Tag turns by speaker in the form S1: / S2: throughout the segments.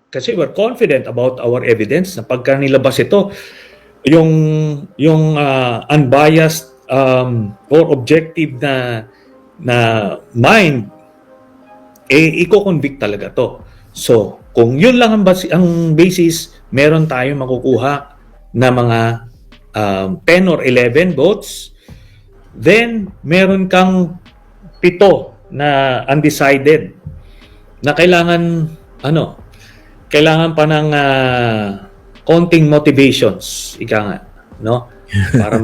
S1: kasi we're confident about our evidence na pagka nilabas ito, yung unbiased or objective na mind, i-convict talaga to. So, kung yun lang ang basis, meron tayong makukuha na mga 10 or 11 votes. Then, meron kang 7 na undecided na kailangan pa ng konting motivations, ika nga, no? Para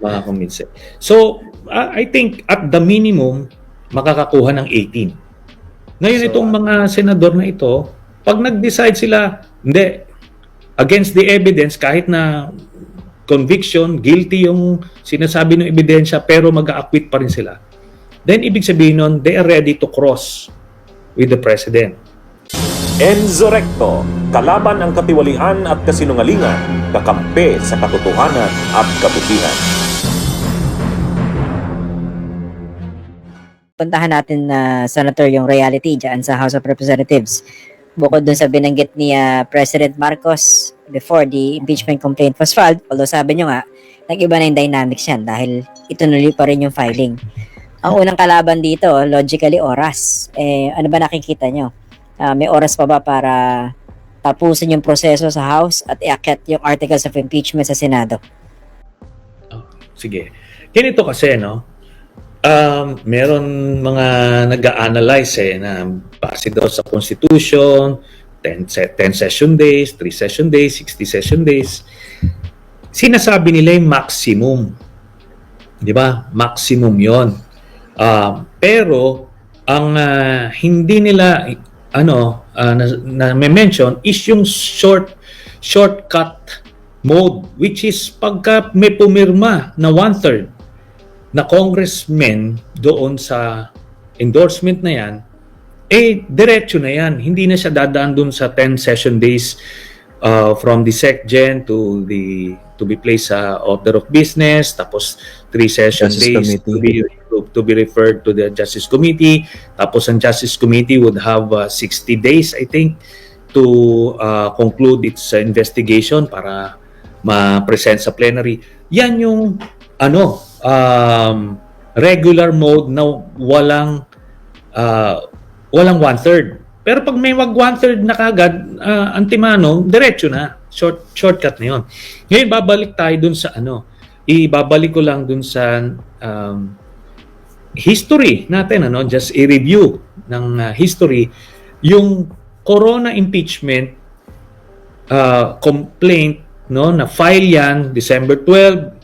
S1: makakonvince. So, I think at the minimum, makakakuha ng 18. Ngayon, itong mga senador na ito, pag nag-decide sila, hindi, against the evidence, kahit na conviction, guilty yung sinasabi ng ebidensya, pero mag-a-acquit pa rin sila, then ibig sabihin nun, they are ready to cross with the President.
S2: Enzo Recto, kalaban ang katiwalian at kasinungalingan, kakampi sa katotohanan at kabutihan.
S3: Puntahan natin na Senator yung reality dyan sa House of Representatives. Bukod dun sa binanggit ni President Marcos before the impeachment complaint was filed, although sabi nyo nga, nag-iba na yung dynamics yan dahil itunuloy pa rin yung filing. Ang unang kalaban dito, logically, oras. Ano ba nakikita nyo? May oras pa ba para tapusin yung proseso sa House at iakyat yung articles of impeachment sa Senado?
S1: Sige. Ganito kasi, no? Meron mga nag-a-analyze na base daw sa Constitution, 10 session days, 3 session days, 60 session days. Sinasabi nila yung maximum. Di ba? Maximum yon. Pero, ang hindi nila na mention is yung shortcut mode, which is pagka may pumirma na 1/3 na congressman doon sa endorsement na yan, diretso na yan. Hindi na siya dadaan doon sa 10 session days from the SecGen to be placed sa order of business, tapos 3 session days to be referred to the Justice Committee, tapos ang Justice Committee would have 60 days, I think, to conclude its investigation para ma-present sa plenary. Yan yung regular mode na walang 1/3. Pero pag may 1/3 na kagad, antimano, diretso na. Shortcut na yun. Ngayon, babalik tayo dun sa ibabalik ko lang dun sa history natin, just a review ng history. Yung Corona impeachment complaint, na file yan December 12,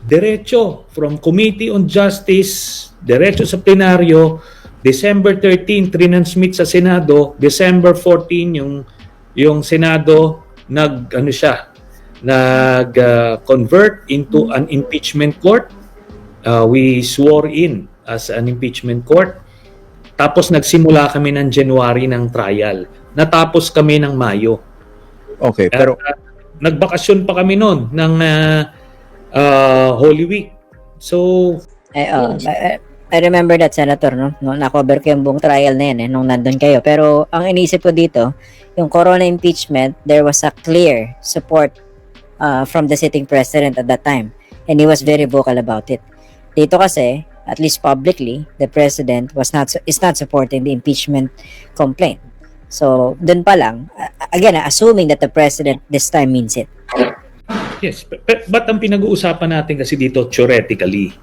S1: diretso from Committee on Justice, diretso sa plenaryo, December 13 transmit sa Senado, December 14 yung Senado convert into an impeachment court. We swore in as an impeachment court. Tapos nagsimula kami ng January ng trial. Natapos kami ng Mayo.
S4: Okay, pero
S1: nagbakasyon pa kami noon ng Holy Week. So,
S3: I remember that, Senator, no? Na-cover ko yung buong trial na yan, nung nandun kayo. Pero ang iniisip ko dito, yung Corona impeachment, there was a clear support from the sitting president at that time. And he was very vocal about it. Dito kasi, at least publicly, the president is not supporting the impeachment complaint. So, dun pa lang, again, assuming that the president this time means it.
S1: Yes, but ang pinag-uusapan natin kasi dito theoretically,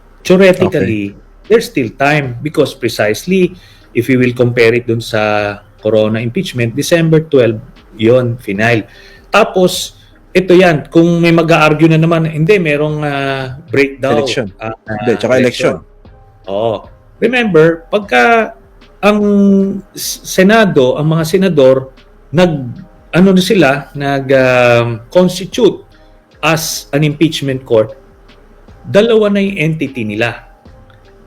S1: there's still time because precisely if we will compare it dun sa Corona impeachment, December 12, yon final. Tapos, ito yan, kung may mag-a-argue na naman, hindi, merong breakdown.
S4: Election. Tsaka election.
S1: Oo. Remember, pagka ang Senado, ang mga senador, nag-constitute as an impeachment court, dalawa na yung entity nila.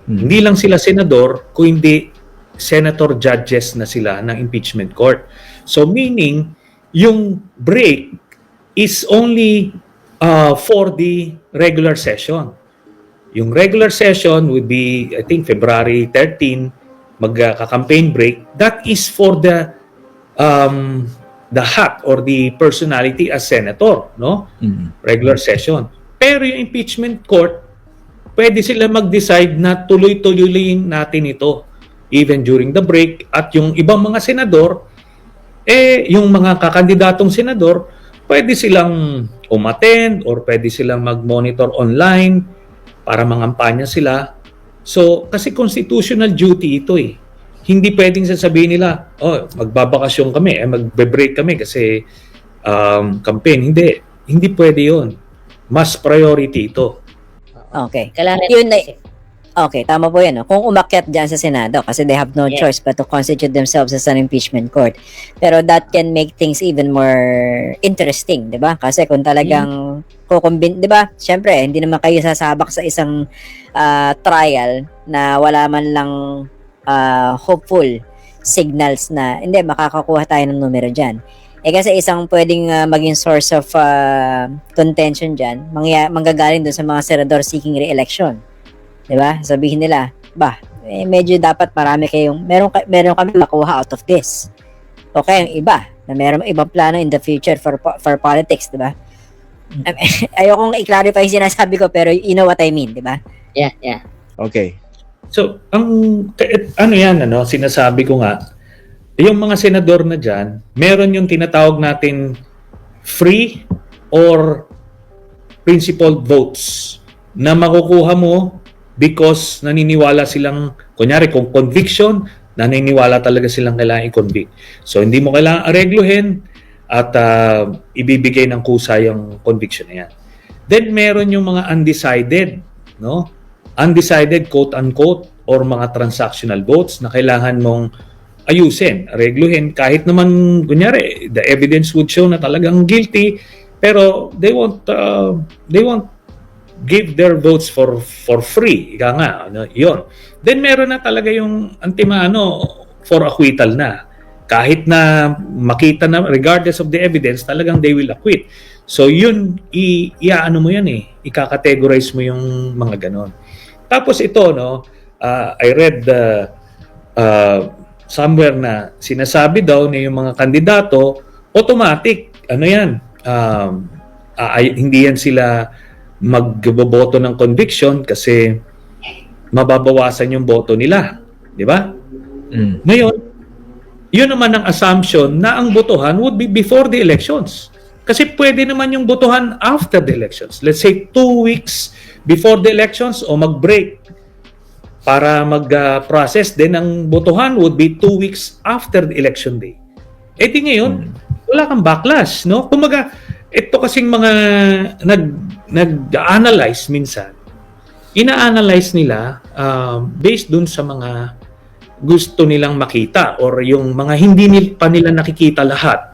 S1: Hindi lang sila senador, kundi senator judges na sila ng impeachment court. So meaning, yung break is only for the regular session. Yung regular session would be, I think, February 13, magka-campaign break. That is for the the hat or the personality as senator, no? Regular session. Pero yung impeachment court, pwede sila mag-decide na tuloy-tuloy natin ito even during the break, at yung ibang mga senador, yung mga kakandidatong senador, pwede silang umattend or pwede silang mag-monitor online para mangampanya sila. So, kasi constitutional duty ito eh. Hindi pwedeng sasabihin nila, magbabakasyon kami, magbe-break kami kasi campaign. Hindi pwede yun. Mas priority ito.
S3: Okay.
S5: Kailangan
S3: Yun na, okay, tama po yan. No? Kung umakyat dyan sa Senado, kasi they have no
S5: Yes.
S3: choice but to constitute themselves as an impeachment court. Pero that can make things even more interesting, di ba? Kasi kung talagang kukumbin, di ba? Siyempre, hindi naman kayo sasabak sa isang trial na wala man lang hopeful signals na hindi, makakakuha tayo ng numero dyan. Kasi isang pwedeng maging source of contention dyan, manggagaling dun sa mga senador seeking re-election. Diba? Sabihin nila, medyo dapat marami kayong, meron kami makuha out of this. Okay, yung iba, na meron ibang plano in the future for politics, diba? Ayokong i-clarify yung sinasabi ko, pero you know what I mean, diba?
S5: Yeah.
S4: Okay.
S1: So, sinasabi ko nga, yung mga senador na dyan, meron yung tinatawag natin free or principled votes na makukuha mo because naniniwala silang, kunyari kung conviction, naniniwala talaga silang kailangan i-convict. So, hindi mo kailangan aregluhin at ibibigay ng kusa yung conviction na yan. Then, meron yung mga undecided, no? Undecided, quote-unquote, or mga transactional votes na kailangan mong ayusin, regluhin, kahit naman, kunyari, the evidence would show na talagang guilty, pero they won't give their votes for free. Ika nga, yun. Then meron na talaga yung for acquittal na. Kahit na makita na, regardless of the evidence, talagang they will acquit. So yun, mo yan eh. Ika-categorize mo yung mga ganon. Tapos ito, I read somewhere na sinasabi daw na yung mga kandidato, automatic, hindi yan sila magboboto ng conviction kasi mababawasan yung boto nila. Di ba? Ngayon, yun naman ang assumption na ang botohan would be before the elections. Kasi pwede naman yung botohan after the elections. Let's say 2 weeks before the elections o mag-break para mag-process din ang botohan would be 2 weeks after the election day. Di ngayon, wala kang backlash, no? Kumaga, ito kasing mga nag-analyze minsan, ina-analyze nila based dun sa mga gusto nilang makita or yung mga hindi pa nila nakikita lahat.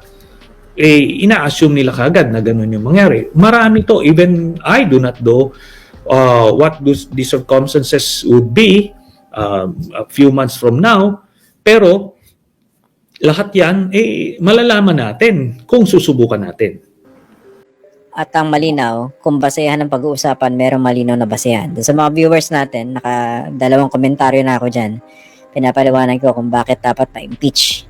S1: Ina-assume nila kagad na ganun yung mangyari. Marami to. Even I do not know what the circumstances would be a few months from now. Pero lahat yan, malalaman natin kung susubukan natin.
S3: At ang malinaw, kung basehan ng pag-uusapan, merong malinaw na basehan. Sa mga viewers natin, naka-2 komentaryo na ako dyan. Pinapaliwanag ko kung bakit dapat ma-impeach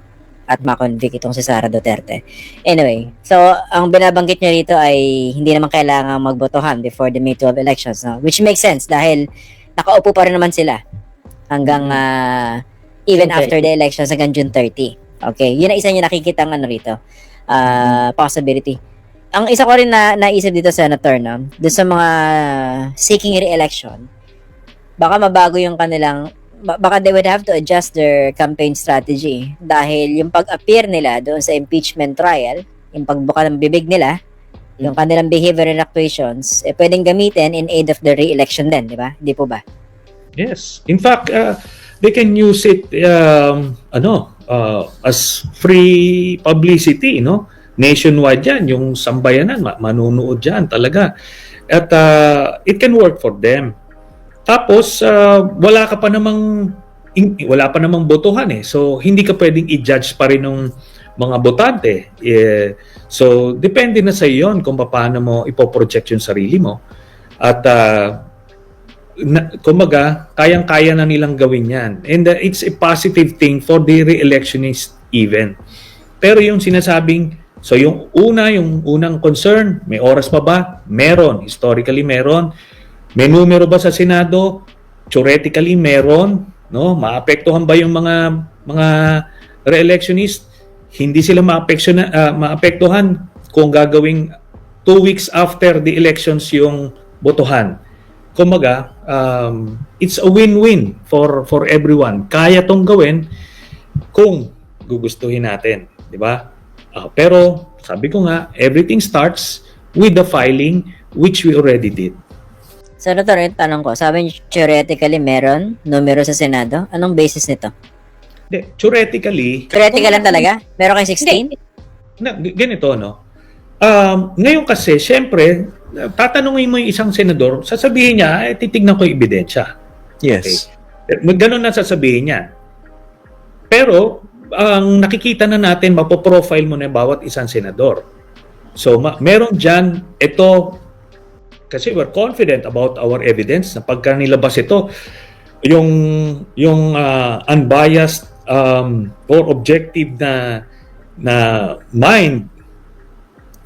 S3: at ma-convict itong si Sara Duterte. Anyway, so ang binabanggit niya rito ay hindi naman kailangan magbotohan before the May 12 elections, no? Which makes sense dahil nakaupo pa rin naman sila hanggang even
S5: June 30.
S3: after the elections hanggang June 30. Okay, yun ang isa niya nakikita ng rito. Possibility. Ang isa ko rin na naisip dito, Senator, no? Doon sa mga seeking re-election, baka mabago yung kanilang, baka they would have to adjust their campaign strategy dahil yung pag-appear nila doon sa impeachment trial, yung pagbuka ng bibig nila, yung kanilang behavior and actuations, pwedeng gamitin in aid of the re-election din, di ba? Di po ba?
S1: Yes. In fact, they can use it as free publicity, no? Nationwide yan, yung sambayanan, manunood dyan talaga. At it can work for them. Tapos, wala pa namang botohan eh. So, hindi ka pwedeng i-judge pa rin ng mga botante. So, depende na sa iyon kung paano mo ipoproject yung sarili mo. At, kumaga, kayang-kaya na nilang gawin yan. And it's a positive thing for the re-electionist even. Pero yung sinasabing, so yung unang concern, may oras pa ba? Meron. Historically, meron. May numero ba sa Senado? Theoretically, meron. No? Maapektuhan ba yung mga re-electionist? Hindi sila maapektuhan kung gagawing 2 weeks after the elections yung botohan. Kumbaga, it's a win-win for everyone. Kaya tong gawin kung gugustuhin natin, di ba? Pero sabi ko nga, everything starts with the filing which we already did.
S3: Senator, yung tanong ko, sabi niyo theoretically meron numero sa Senado? Anong basis nito?
S1: Theoretically,
S3: Theoretical lang talaga? Meron kayo 16?
S1: ganito, no? Ngayon kasi, syempre, tatanungin mo yung isang senador, sasabihin niya, titignan ko yung ebidensya.
S4: Yes.
S1: Ganun na sasabihin niya. Pero, ang nakikita na natin, mapoprofile mo na bawat isang senador. So, meron dyan, ito, kasi we're confident about our evidence na pagka nilabas ito, yung unbiased or objective na mind,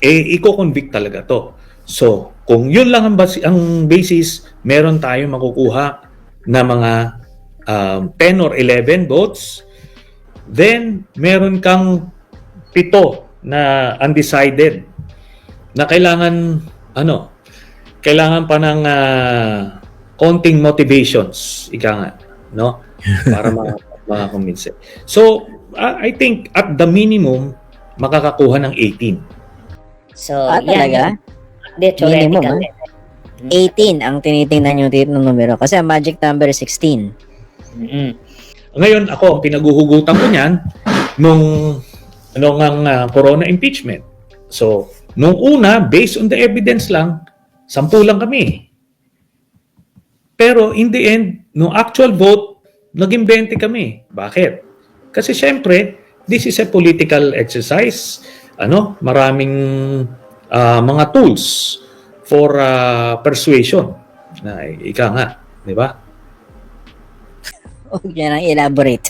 S1: i-convict talaga to. So, kung yun lang ang basis, meron tayong makukuha na mga 10 or 11 votes. Then, meron kang 7 na undecided na kailangan pa ng konting motivations, ika nga, no? Para makakonvince. So, I think at the minimum, makakakuha ng 18.
S5: So,
S3: Talaga?
S5: Hindi, theoretical.
S3: Minimum, 18 ang tinitingnan yung dito ng numero. Kasi ang magic number is 16.
S5: Mm-mm.
S1: Ngayon, ako, pinaguhugutan ko niyan nung ang corona impeachment. So, nung una, based on the evidence lang, 10 lang kami. Pero in the end, nung actual vote, naging 20 kami. Bakit? Kasi syempre, this is a political exercise. Maraming mga tools for persuasion. Ika nga, di ba?
S3: Huwag niya nang elaborate.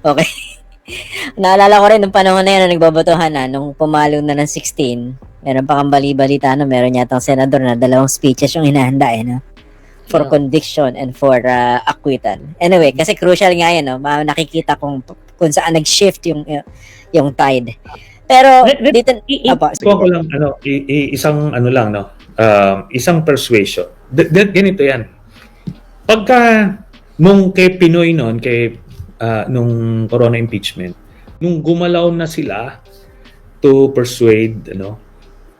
S3: Okay. Naalala ko rin nung panahon na yun, nung nagbabotohan na, nung pumalo na ng 16, meron pa kang bali-balita, meron yatang senador na 2 speeches yung hinahanda, for conviction and for acquittal. Anyway, kasi crucial nga yan, nakikita kung saan nag-shift yung tide. Pero dito,
S1: Ko lang isang persuasion. Ganito yan. Pagka nung kay Pinoy noon, nung corona impeachment, nung gumalaw na sila to persuade,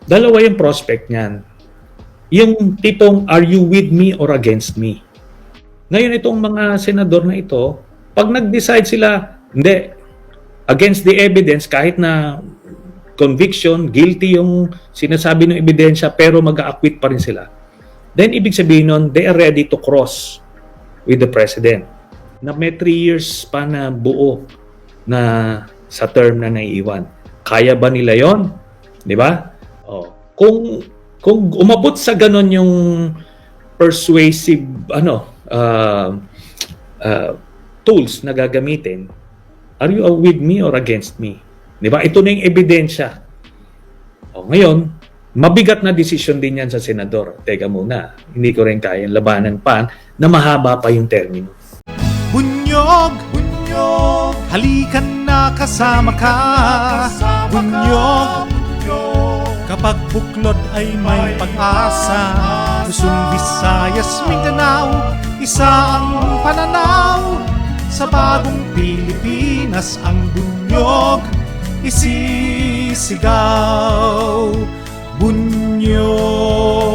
S1: dalawa yung prospect niyan. Yung tipong, are you with me or against me? Ngayon itong mga senador na ito, pag nag-decide sila, hindi, against the evidence, kahit na conviction, guilty yung sinasabi ng ebidensya, pero mag-a-acquit pa rin sila. Then, ibig sabihin nun, they are ready to cross with the president. Na may 3 years pa na buo na sa term na naiiwan. Kaya ba nila yon? Di ba? Kung umabot sa ganon yung persuasive tools na gagamitin, are you with me or against me? Di ba? Ito na yung ebidensya. Ngayon, mabigat na desisyon din yan sa senador. Teka muna, hindi ko rin kayang labanan pa na mahaba pa yung termino.
S6: Bunyog, halikan na kasama ka. Bunyog, kapag buklod ay may pag-asa. Luzon, Visayas, Mindanao, isa ang pananaw. Sa bagong Pilipinas ang bunyog isisigaw. Bunyog.